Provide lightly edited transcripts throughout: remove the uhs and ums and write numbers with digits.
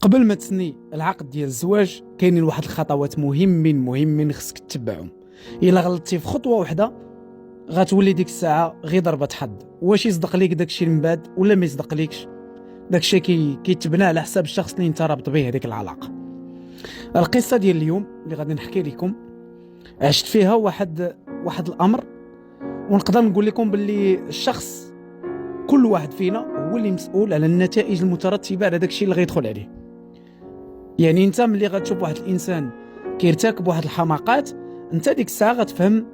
قبل ما تسني العقد ديال الزواج كاينين واحد الخطوات مهمين خصك تتبعهم. الا غلطتي في خطوه واحده غتولي ديك الساعه غير ضربه حظ، واش يصدق ليك داكشي من بعد ولا ما يصدق ليكش. داكشي كيتبنى على حساب الشخص اللي انت رابط به هذيك العلاقه. القصه ديال اليوم اللي غادي نحكي لكم عشت فيها واحد الامر، ونقدر نقول لكم باللي الشخص كل واحد فينا هو اللي مسؤول على النتائج المترتبه على داكشي اللي غيدخل عليه. يعني انت ملي غتشوف واحد الانسان كيرتكب واحد الحماقات، انت ديك الساعه غتفهم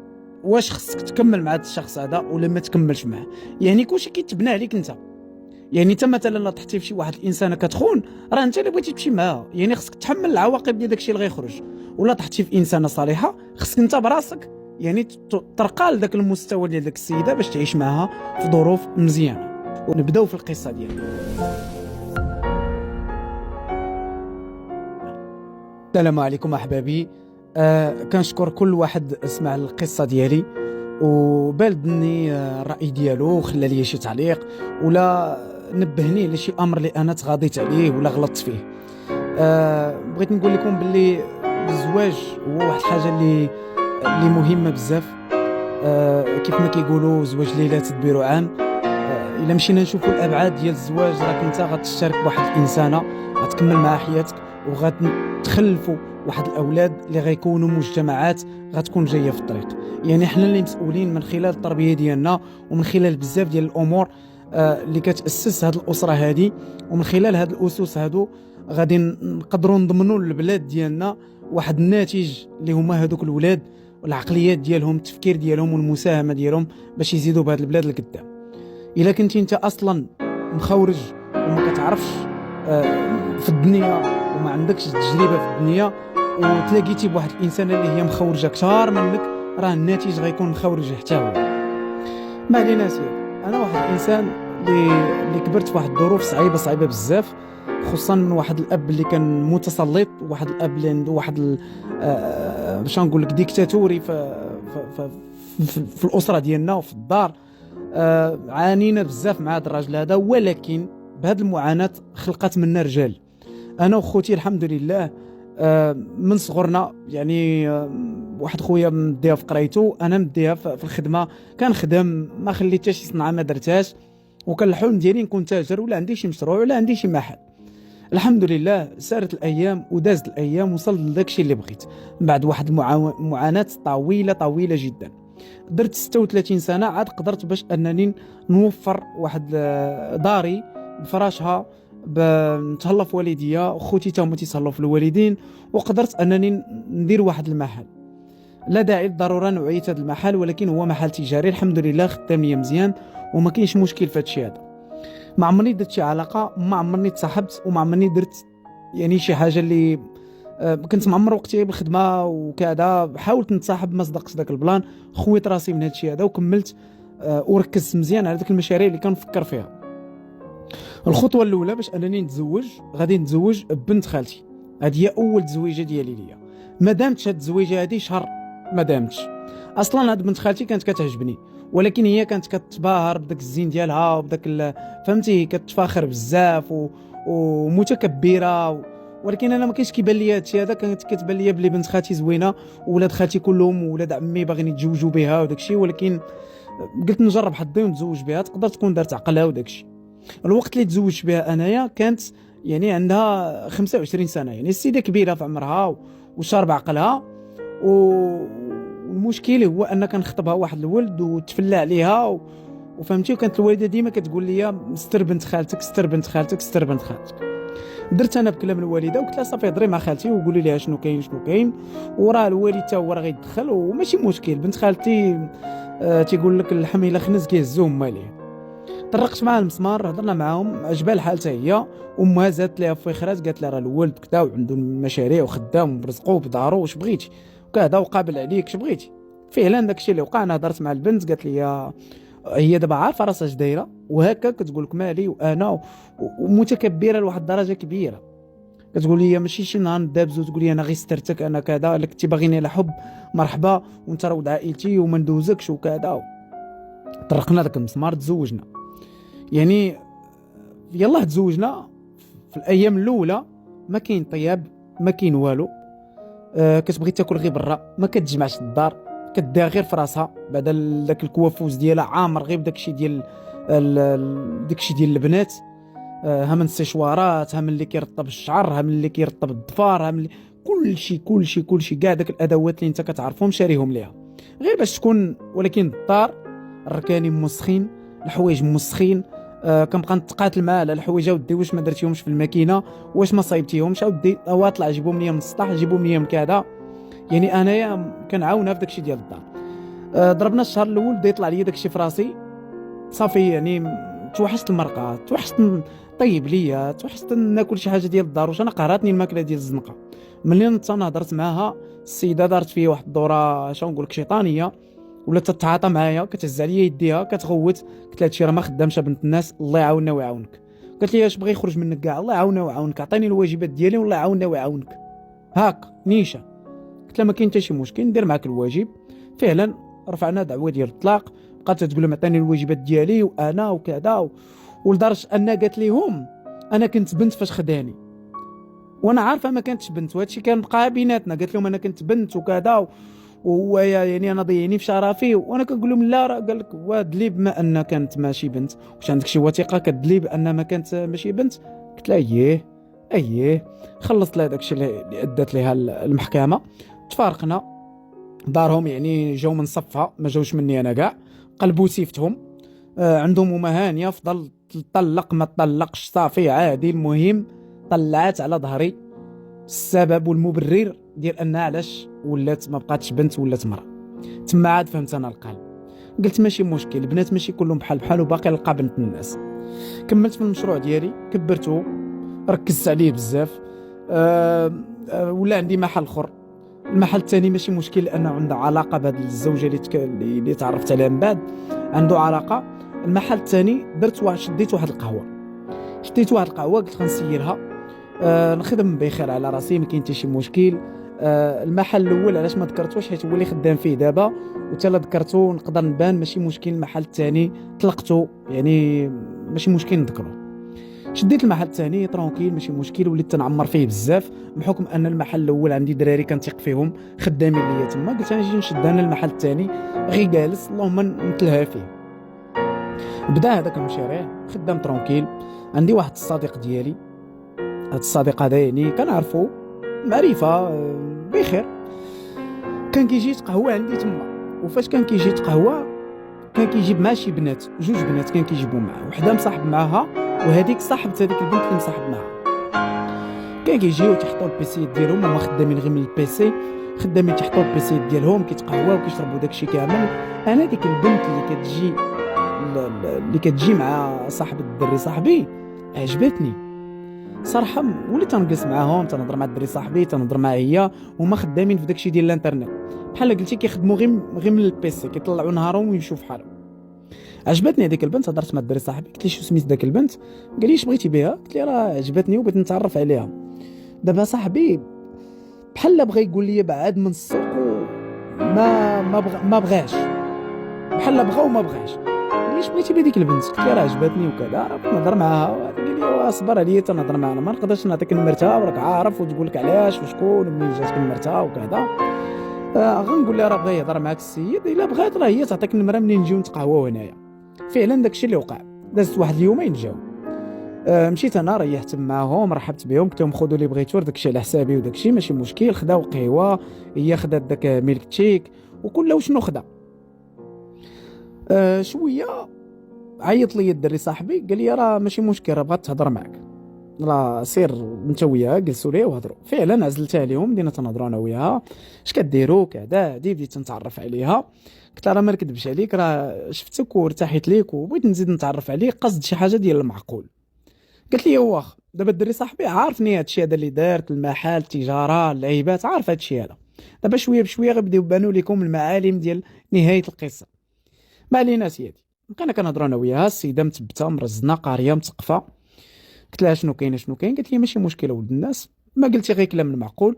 واش خصك تكمل مع هذا الشخص هذا ولا ما تكملش معاه. يعني كلشي كيتبنى عليك انت. يعني انت مثلا لا طحتي في شي واحد الانسانه كتخون، راه انت اللي بغيتي تمشي معاها، يعني خصك تحمل العواقب ديال داكشي اللي غيخرج. ولا طحتي في انسانه صالحه، خصك انت براسك يعني ترقى لذاك المستوى ديال داك السيده باش تعيش معاها في ظروف مزيانه. ونبداو في القصه ديالنا. السلام عليكم احبابي. كنشكر كل واحد سمع القصه ديالي وبالدني الراي ديالو وخلى لي شي تعليق ولا نبهني لشي امر اللي انا تغاضيت عليه ولا غلطت فيه. بغيت نقول لكم باللي الزواج هو واحد الحاجه اللي مهمه بزاف. كيف ما كيقولوا زواج ليله تدبير عام. الا مشينا نشوفوا الابعاد ديال الزواج، راك انت غتشارك بواحد الانسانه غتكمل معها حياتك وغتخلفوا واحد الاولاد اللي غيكونوا مجتمعات غتكون جايه في الطريق. يعني حنا اللي مسؤولين من خلال التربيه ديالنا ومن خلال بزاف ديال الامور اللي كتاسس هذه الاسره هذه، ومن خلال هذه الاسس هادو غادي نقدروا نضمنوا للبلاد ديالنا واحد الناتج اللي هما هذوك الولاد والعقليات ديالهم، التفكير ديالهم والمساهمه ديالهم باش يزيدوا بهذه البلاد لقدام. الا كنتي انت اصلا مخورج وما كتعرفش في الدنيا وما عندكش تجربه في الدنيا وتلاقيتي بواحد الانسانه اللي هي مخورجه كثار منك، راه الناتج غيكون مخورج حتى هو. ما علينا سير، انا واحد الانسان اللي كبرت في واحد الظروف صعيبه بزاف، خصوصا من واحد الاب اللي كان متسلط، واحد الاب اللي عنده واحد باش نقول لك ديكتاتوري في الاسره ديالنا وفي الدار. عانينا بزاف مع هذا الراجل هذا، ولكن بهذه المعاناه خلقت منا رجال. انا وخوتي الحمد لله من صغرنا، يعني واحد خويا مديها في قرايته، انا مديها في الخدمه، كنخدم ما خليت حتى شي صنعه ما درتهاش، وكان الحلم ديالي نكون تاجر ولا عندي شي مشروع ولا عندي شي محل. الحمد لله سارت الايام ودازت الايام، وصلت لداكشي اللي بغيت بعد واحد معاناه طويله جدا. درت 36 سنه عاد قدرت باش انني نوفر واحد داري بفراشها، نتهلا في والديا وخوتي تا هما تيتهلاو في الوالدين، وقدرت انني ندير واحد المحل. لا داعي للضروره نوعيه هذا المحل، ولكن هو محل تجاري الحمد لله خدام ليا مزيان وما كاينش مشكل في هادشي هذا. ما عمرني درت شي علاقه، ما عمرني تصاحبت، وما عمرني درت يعني شي حاجه اللي كنت معمر وقتي بالخدمه وكذا. حاولت نتصاحب ما صدقش داك البلان، خويت راسي من هادشي هذا وكملت وركزت مزيان على داك المشاريع اللي كنفكر فيها. الخطوه الاولى باش انني نتزوج، غادي نتزوج بنت خالتي. هذه هي اول تزويجه ديالي ليا. ما دامتش هاد التزويجه هذه شهر ما دامتش. اصلا هاد بنت خالتي كانت كتعجبني، ولكن هي كانت كتباهر بداك الزين ديالها وبداك فهمتي، كتفاخر بزاف ومتكبره ولكن انا ما كاينش كيبان لي هادشي هذا. كانت كتبان لي بلي بنت خالتي زوينه، وولاد خالتي كلهم ولاد عمي باغيين يتزوجوا بها وداكشي، ولكن قلت نجرب حظي ونتزوج بها، تقدر تكون دارت عقلها وداكشي. الوقت اللي تزوجت بها انايا كانت يعني عندها 25 سنه، يعني السيده كبيره في عمرها وشارب عقلها. والمشكل هو ان كنخطبها واحد الولد وتفلى عليها وفهمتي، وكانت الوالده ديما كتقول لي ستر بنت خالتك، ستر بنت خالتك، ستر بنت خالتك. درت انا بكلام الوالده وقلت لها صافي هضري مع خالتي وقولي لها شنو كاين، وراه الوالد حتى هو راه غيدخل وماشي مشكل. بنت خالتي تيقول لك الحميله خنز كيهزوهم ماليه. طرقت معها المسمار، هضرنا معاهم، عجبها الحال حتى هي. امها زادت ليها فخرات، قالت لها راه الولد كذا وعنده مشاريع وخدام وبرزقو بدارو واش بغيتي وكذا وقابل عليك اش بغيتي. فعلا داكشي اللي وقع. انا هضرت مع البنت، قالت لي هي دابا عارفه راسها اش دايره وهكا كتقول لك مالي وانا ومتكبره لواحد الدرجه كبيره. كتقول لي ماشي شي نهار ندابزو تقول لي انا غير سترتك انا كذا، الا كنتي باغيني على حب مرحبا وانت راه ولد عائلتي وما ندوزكش وكذا. طرقنا داك المسمار تزوجنا. يعني يلا تزوجنا في الايام الاولى ما كاين طياب، ما كاين والو. كتبغي تاكل غير برا، ما كتجمعش الدار، كديها غير في راسها بعد داك الكوافوز ديالها عامر غير بداكشي ديال داكشي ديال البنات. ها من السيشوارات، ها من اللي كيرطب الشعر، ها من اللي كيرطب الضفار، ها من كلشي كاع داك الادوات اللي انت كتعرفهم شاريهم ليها غير باش تكون. ولكن الدار الركاني موسخين، الحوايج موسخين. كنبقى نتقاتل معاه على الحوايج. اودي واش ما درتيهمش في الماكينه؟ واش ما صايبتيهمش؟ اودي طلع جيبهم ليا من السطح، جيبهم ليا من كذا. يعني انايا كنعاونها في داكشي ديال الدار. ضربنا الشهر الاول بدا يطلع لي داكشي في راسي صافي. يعني توحشت المرقه، توحشت طيب ليا، توحشت ناكل شي حاجه ديال الدار. واش انا قهراتني الماكله ديال الزنقه. ملي انا هضرت معاها السيده دارت فيا واحد الدوره شنو نقول لك شيطانيه، ولا تتعاطى معايا، كتهز عليا يديها كتغوت. قلت لها هادشي راه ما خدامش بنت الناس، الله يعاوننا ويعاونك. قالت لي اش بغي يخرج منك كاع، الله يعاوننا ويعاونك، عطيني الواجبات ديالي والله يعاوننا ويعاونك. هاك نيشه. قلت لها ما كاين حتى شي مشكل، ندير معاك الواجب. فعلا رفعنا دعوه ديال الطلاق. بقات تقول لهم عطيني الواجبات ديالي وانا وكذا ولدرجه ان قالت ليهم انا كنت بنت فاش خداني، وانا عارفه ما كانتش بنت، وهادشي كان بقى بيناتنا. قالت لهم انا كنت بنت وكذا، وهو يعني انا ضيعني في شرفي. وانا كنقول لهم لا، راه قال لك وادلي بما ان كانت ماشي بنت، واش عندك شي وثيقه كدلي بان ما كانت ماشي بنت؟ قلت لها اييه. خلصت لها داكشي اللي ادت ليها المحكمه. تفارقنا. دارهم يعني جاو من صفها، ما جاوش مني انا كاع. قلبوا سيفتهم. عندهم هما هانيه فضل طلق ما طلقش صافي عادي. المهم طلعت على ظهري السبب والمبرر ديال انها علاش ولات ما بقاتش بنت ولات مرأة. تما عاد فهمت انا القلب. قلت ماشي مشكل، البنات ماشي كلهم بحال وباقي نلقى بنت الناس. كملت في المشروع ديالي، كبرته، ركزت عليه بزاف. ولا عندي محل اخر. المحل الثاني ماشي مشكل لانه عنده علاقه بهذه الزوجه اللي تعرفت عليها من بعد، عنده علاقه. المحل الثاني شديت واحد القهوه قلت غنسيرها. نخدم بخير على راسي، ما كاين حتى شي مشكل. المحل الاول علاش ما ذكرتوش؟ حيت هو اللي خدام فيه دابا، وتا لا ذكرتو نقدر نبان ماشي مشكل. المحل الثاني طلقته، يعني ماشي مشكل نذكره. شديت المحل الثاني ترونكيل ماشي مشكل، وليت تنعمر فيه بزاف بحكم ان المحل الاول عندي دراري كنثق فيهم خدامين ليا تما. قلت انا نجي نشد انا المحل الثاني غير جالس اللهم نتلهى فيه. بدا هذاك المشاريع خدام ترونكيل. عندي واحد الصديق ديالي، هذا الصديق هذا يعني كنعرفو معرفه بخير، كان كيجي يتقهوى عندي تما. وفاش كان كيجي يتقهوى كان كيجيب مع شي بنات، جوج بنات كان كيجيبوا معاه، وحده مصاحب معاها وهذيك صاحبت هذيك البنت اللي مصاحب معاها. كان كيجيو تيحطوا البيسي ديالهم، هما خدامين غير من البيسي، خدامين تيحطوا البيسي ديالهم كيتقهواو وكيشربوا داكشي كامل. انا ديك البنت اللي كتجي مع صاحب الدري صاحبي عجبتني صراحه. وليت تنجلس معاهم، تنهضر مع الدري صاحبي، تنهضر معاه هي، هما خدامين في داكشي ديال الانترنت بحال قلتي، كيخدموا غير من البيسي، كيطلعوا نهارهم ويمشوا في حالهم. عجبتني هذيك البنت. هضرت مع الدري صاحبي قلت لي شو سميت داك البنت؟ قال لي اش بغيتي بها؟ قلت لي راه عجبتني وبغيت نتعرف عليها. دابا صاحبي بحال بغى يقول لي بعد من السوق ما بغاش، بحال بغا وما بغاش. قال لي اش بغيتي بهذيك البنت؟ قلت لي راه عجبتني وكذا، راه بغيت نهضر معاها. قال لي اصبر عليا تنهضر معاها، ما نقدرش نعطيك نمرتها وراك عارف وتقول لك علاش وشكون ومنين جاتك نمرتها وكذا. غنقول لها راه بغا يهضر معاك السيد، الا بغات راه هي تعطيك النمره منين نجيو نتقهواو هنايا. فعلا داكشي اللي وقع. دازت واحد اليومين جاو. مشيت انا ريحت معاهم، رحبت بهم، قلت لهم خذوا اللي بغيتو، داكشي على حسابي وداكشي ماشي مشكل. خداو قهوه، هي خدات داك ميلك تشيك وكل شنو خدا. شويه عيط لي الدري صاحبي قال لي راه ماشي مشكل، راه بغات تهضر معاك، راه سير انت وياها جلسوا ليه وهضروا. فعلا عزلتها عليهم، بدينا تنهضروا انا وياها اش كديروا كذا. بديت نتعرف عليها. قلت لها راه ما نكذبش عليك، راه شفتك وارتحيت ليك وبغيت نزيد نتعرف عليك، قصد شي حاجه ديال المعقول. قالت لي واخا. دابا الدري صاحبي عارفني هادشي هذا اللي دارت، المحل، التجاره، اللعيبات، عارف هادشي هذا. دابا شويه بشويه غيبداو يبانوا لكم المعالم ديال نهايه القصه. ما علينا سيدي، بقينا كنهضروا انا وياها. السيده مثبته مرزنه قاريه مثقفه. قلت لها شنو كاين؟ قالت لي ماشي مشكل ولد الناس، ما قلتي غير كلام المعقول،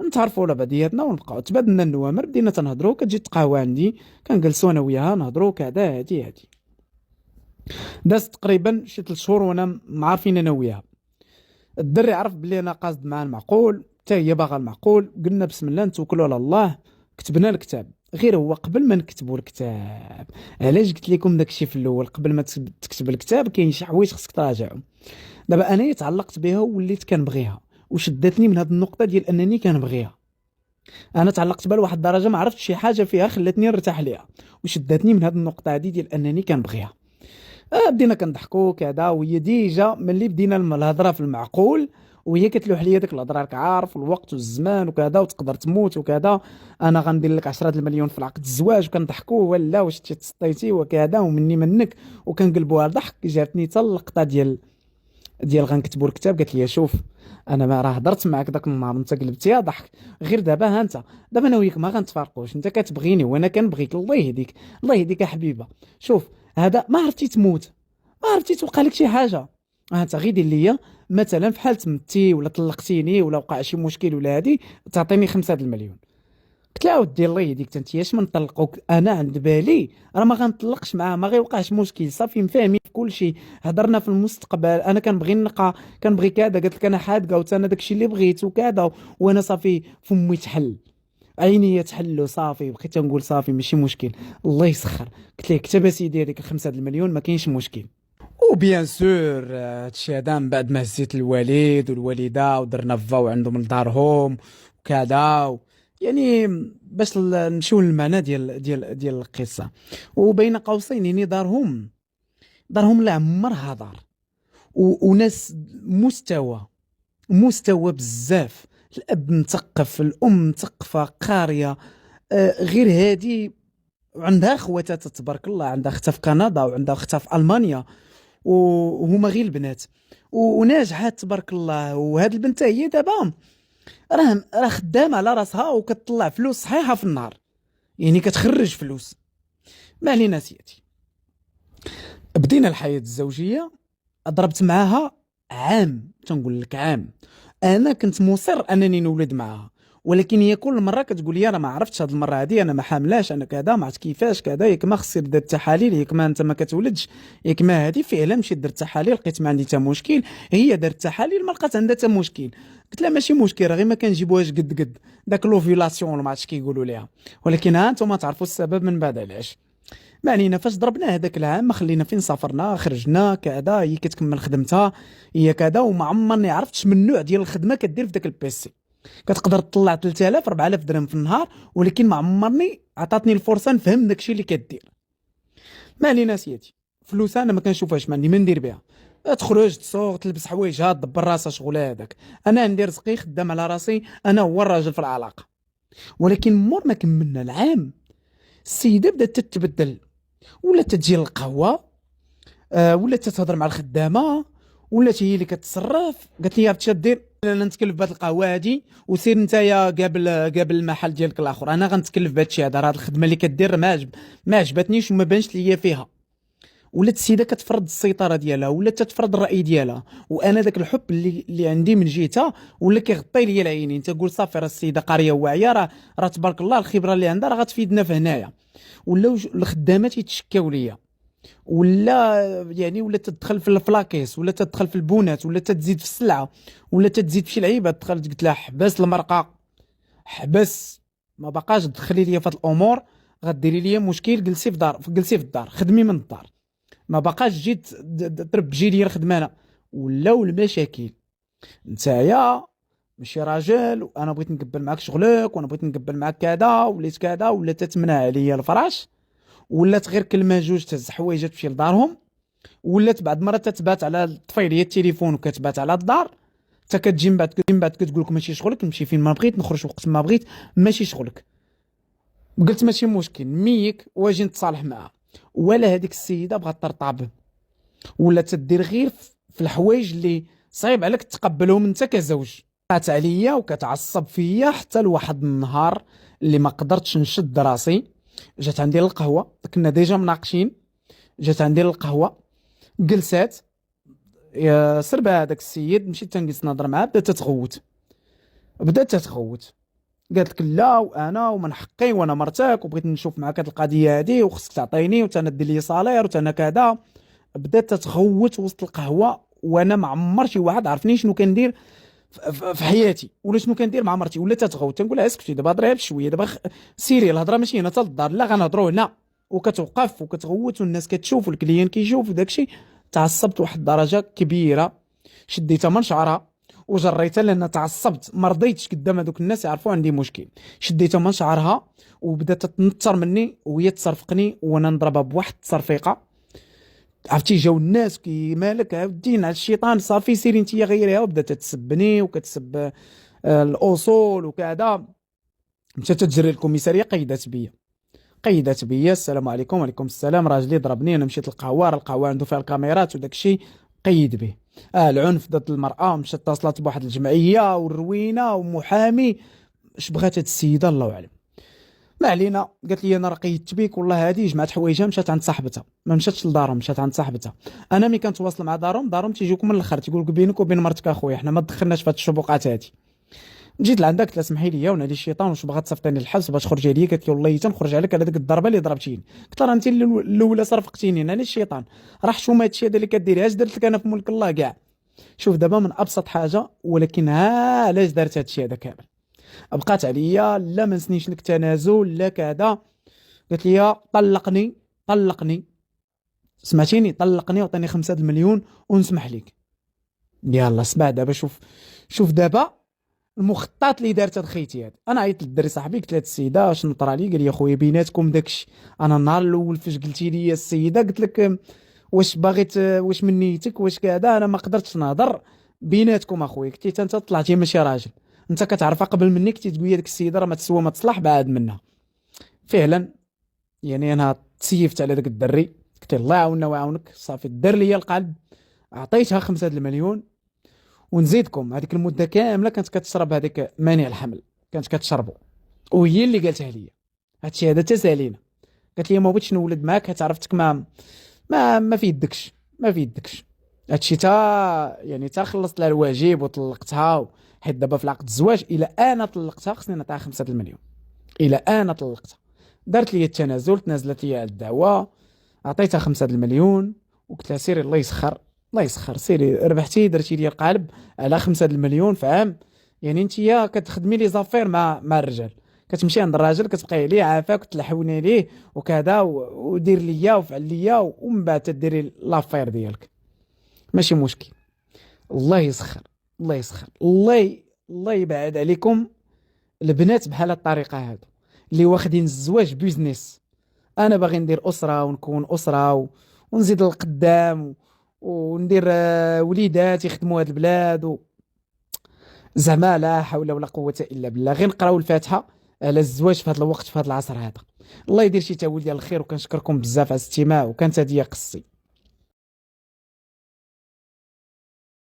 نتعرفوا على بعضياتنا ونبقاو. تبادلنا النوامر، بدينا تنهضروا، كتجي تقهوى عندي، كنجلسوا انا وياها نهضروا كذا. هادي دازت تقريبا شي 3 شهور وانا معارفين انا وياها. الدري عرف بلي انا قاصد معاه المعقول، حتى هي باغا المعقول. قلنا بسم الله نتوكلوا على الله، كتبنا الكتاب. غير هو قبل ما نكتبوا الكتاب، علاش قلت لكم داكشي في الاول، قبل ما تكتب الكتاب كاين شي حوايج خصك تراجعهم. دابا انا تعلقت بها ووليت كنبغيها، وشدتني من هذه النقطه ديال انني كنبغيها. انا تعلقت بها لواحد الدرجه ما عرفتش شي حاجه فيها خلاتني نرتاح ليها، وشدتني من هذه النقطه هذه ديال انني كنبغيها. بدينا كنضحكوا كذا، وهي ديجا ملي بدينا الهضره في المعقول، وهي كتلوح لي ديك الهضره، راك عارف الوقت والزمان وكذا، وتقدر تموت وكذا، انا غندير لك 10 المليون في العقد الزواج، وكنضحكوا ولا واش تسطيتي وكذا ومني منك، وكنقلبوها ضحك. جاتني حتى اللقطه ديال غنكتبوا الكتاب، قالت لي شوف انا ما راه هضرت معاك داك النهار انت قلبتيها ضحك، غير دابا ها انت، دابا انا وياك ما غنتفارقوش، انت كتبغيني وانا كنبغيك، الله يهديك الله يهديك يا حبيبه. شوف هذا ما عرفتي تموت، ما عرفتي توقع لك شي حاجه، ها انت غير دير ليا مثلا في حاله متي ولا طلقتيني ولا وقع شي مشكل ولا هادي، تعطيني 5 المليون. قلت لها ودي الله يهديك انت اش من نطلقوك، انا عند بالي راه ما غنطلقش معاه، ما غيوقعش مشكل، صافي مفاهمين في كل شيء، هضرنا في المستقبل، انا كنبغي نلقى، كنبغي كذا، قالت لك انا حادقه وتا انا داكشي اللي بغيت وكذا، وانا صافي فمي تحل، عيني تحلوا صافي، بقيت نقول صافي ماشي مشكل، الله يسخر. قلت ليه كتب سيدي هذيك 5 المليون ما كاينش مشكل. وبيان سور هادشي هذا من بعد ما هزيت الوالد والوالده ودرنا فاو عندهم لدارهم وكذا يعني باش نمشيو للمعنى ديال القصه. وبين قوسين يعني دارهم لا عمرها دار، وناس مستوى بزاف، الاب مثقف، الام مثقفه قاريه، غير هادي عندها خواتها تبارك الله، عندها اختها في كندا وعندها اختها في المانيا، وهما غير البنات وناجحات تبارك الله. وهاد البنت هي دابا راه خدامه على راسها وكتطلع فلوس صحيحه في النهار، يعني كتخرج فلوس. ما علينا سياتي، بدينا الحياه الزوجيه، ضربت معاها عام، تنقول لك عام. انا كنت مصر انني نولد معاها، ولكن هي كل مره كتقول لي انا ما عرفتش هذه المره هذه، انا ما حاملاش، انا كذا ما عرفت كيفاش كذا، ياك ما خصي دير التحاليل، ياك ما انت ما كتولدش، ياك ما هذه. فعلا مشيت درت التحاليل لقيت ما عندي حتى مشكل، هي دارت التحاليل ما لقات عندها حتى مشكل. قلت لها ماشي مشكل، راه غير ما كنجيبوهاش قد داك لوفيلاسيون ما عرفتش كيقولوا ليها، ولكن ها انتم تعرفوا السبب من بعد علاش. ما علينا، فاش ضربنا هذاك العام ما خلينا فين، سافرنا خرجنا كذا، هي كتكمل خدمتها هي كذا، وما عمرني عرفتش من النوع ديال الخدمه كدير في ذاك البيسي، كتقدر تطلع 3000 4000 درهم في النهار، ولكن ما عمرني عطاتني الفرصه نفهم داكشي اللي كدير. ما علينا سيدي، فلوس انا ما كنشوفهاش، ما عندي ما ندير بها، تخرج تسوق تلبس حوايجها تدبر راسها شغلها هذاك، انا عندي رزقي خدام على راسي، انا هو الراجل في العلاقه. ولكن مور ما كملنا العام السيده بدات تتبدل، ولا تجي القهوه، ولا تتهضر مع الخدامه، ولا هي اللي كتصرف. قالت لي باش دير، انا نتكلف بهاد القهوه هادي وسير نتايا قابل المحل ديالك الاخر، انا غنتكلف بهاد الشيء هذا، راه الخدمه اللي كدير ما عجبتنيش وما بانش ليا فيها. ولات السيده كتفرض السيطره ديالها، ولا تتفرض الراي ديالها، وانا ذاك الحب اللي عندي من جهتها ولا كيغطي لي العينين، تقول صافي راه السيده قاريه واعيه، راه تبارك الله الخبره اللي عندها راه غتفيدنا في هنايا. ولاو الخدامات يتشكاو ليا، ولا يعني ولا تدخل في الفلاكيس، ولا تدخل في البونات، ولا تزيد في السلعه، ولا تزيد في شي لعيبه. دخلت قلت لها حبس المرقه، حبس، ما بقاش تدخلي ليا في هاد الامور، غديري ليا مشكل، جلسي في الدار خدمي من الدار، ما بقاش جيت تربجي ليا الخدمه انا. ولاو المشاكل، نتايا ماشي راجل، وانا بغيت نقبل معاك شغلك، وانا بغيت نقبل معاك كذا، وليت كذا، ولا تتمنع عليا الفراش، ولات غير كلمه جوج تهز حوايجها تمشي لدارهم، ولات بعض المرات تتبات على الطفيليه التليفون وكتبات على الدار، حتى كتجي من بعد كتقول لك ماشي شغلك، نمشي فين ما بغيت، نخرج وقت ما بغيت، ماشي شغلك. قلت ماشي مشكل، ميك واجي نتصالح معها. ولا هذيك السيده بغات ترطاب، ولا تدير غير في الحوايج اللي صعيب عليك تقبلهم انت كزوج. قات عليا وكتعصب فيا حتى لواحد النهار اللي ما قدرتش نشد راسي، جات عندي للقهوه، كنا ديجا مناقشين، جات عندي للقهوه، جلسات، يا سربا هذاك السيد، مشيت تنجلس نهضر معاه، بدات تتغوت، قالت لك لا وانا ومن حقي وانا مرتك وبغيت نشوف معاك هذه القضيه هذه وخصك تعطيني وتانا دير لي صالير وتانا كذا. بدات تتغوت وسط القهوه، وانا ما عمر شي واحد عرفني شنو كندير في حياتي ولا شنو كندير مع مرتي ولا تتغوت. تنقول لها اسكتي دابا هضريها بشويه، دابا سيري الهضره ماشي هنا حتى للدار، لا غنهضروا هنا. وكتوقف وكتغوت والناس كتشوف والكليان كيشوف وداكشي. تعصبت واحد الدرجه كبيره، شديتها من شعرها وجريتها لان تعصبت، ما رضيتش قدام هذوك الناس يعرفوا عندي مشكل. شديتها من شعرها وبدات تنطر مني وهي تصرفقني وانا نضربها بواحد التصرفيقه. عرفتي جاو الناس كي مالك عاودين على الشيطان، صافي سيري انت غيريها. وبدات تسبني وكتسب الاصول وكذا. مشات تجري الكوميساريه، قيدات بيا السلام عليكم وعليكم السلام، راجلي ضربني. انا مشيت للقهوه، القهوه عنده فيها الكاميرات وداك الشيء، قيد به. العنف ضد المراه. مشات اتصلت بواحد الجمعيه والروينه ومحامي. اش بغات هاد السيده الله اعلم. ما علينا. قالت لي انا راه قيدت بيك والله. هذه جمعت حوايجها مشات عند صاحبتها، ما مشاتش لدارهم، مشات عند صاحبتها. انا ملي كنتواصل مع دارهم تيجيوكم من الاخر، تيقول لك بينك وبين مرتك اخويا حنا ما دخلناش في هاد الشبوقات هادي. جيت لعندك قلت لها سمحي لي ونادي الشيطان واش بغات تصيفطني للحبس باش تخرجي عليا. قالت لي والله تنخرج عليك على ديك الضربه اللي ضربتيني. قلت لها انت الاولى صرفقتيني انا الشيطان، راه حشومه هادشي هذا اللي كديري اش درت لك انا في ملك الله كاع. شوف دابا من ابسط حاجه، ولكن علاش دارت هادشي هذا كامل. بقات عليا لا ما نسنيش لك تنازل لا كذا. قالت لي طلقني سمعتيني، طلقني وعطيني 5 المليون ونسمح لك. يلا اسمع دابا، شوف دابا المخطط اللي دارت خيتي هذا. انا عيطت للدري صاحبي قلت له السيده اش نطرى لي. قال لي اخويا بيناتكم داكشي. انا النهار الاول فاش قلتي لي السيده قلت لك واش باغيت واش من نيتك واش كذا، انا ما قدرتش نهضر بيناتكم اخويا. قلت انت طلعتي ماشي راجل، انت كتعرفها قبل مني. كنتي تقول لي ديك السيده راه ما تسوى ما تصلح بعد منها. فعلا يعني انا تسيفت على داك الدري، قلت الله يعاوننا ويعاونك. صافي دار لي القلب، عطيتها 5 المليون. ونزيدكم هذيك المده كامله كانت كتشرب هذيك مانع الحمل، كانت كتشربو. وهي اللي قالتها لي هادشي هذا تسالينا. قالت لي ما بغيتش نولد معاك، عرفتك ما في يدكش، هادشي يعني خلصت لها الواجب وطلقتها. حيت دابا في عقد الزواج الى انا طلقتها خصني نعطيها 5 المليون. الى انا طلقتها دارت لي التنازل، تنازلت لي على الدعوه، عطيتها 5 المليون وقلت لها سيري الله يسخر سيري ربحتي درتي لي القلب على 5 المليون في عام. يعني انت كتخدمي لي زافير مع الرجال، كتمشي عند الراجل كتبقاي عليه عافاك وتلحوني ليه وكذا ودير ليا وفعل ليا ومن بعد تديري لافير ديالك. ماشي مشكل. الله يسخر الله يبعد عليكم البنات بحال الطريقه هادو اللي واخدين الزواج بيزنس. انا باغي ندير اسره ونكون اسره ونزيد للقدام وندير وليدات يخدموا هاد البلاد زعما لا حول ولا قوه الا بالله. غير نقراو الفاتحه على الزواج في هذا الوقت في هذا العصر هذا. الله يدير شي تاويل ديال الخير. وكنشكركم بزاف على الاستماع، وكانت هذه قصتي.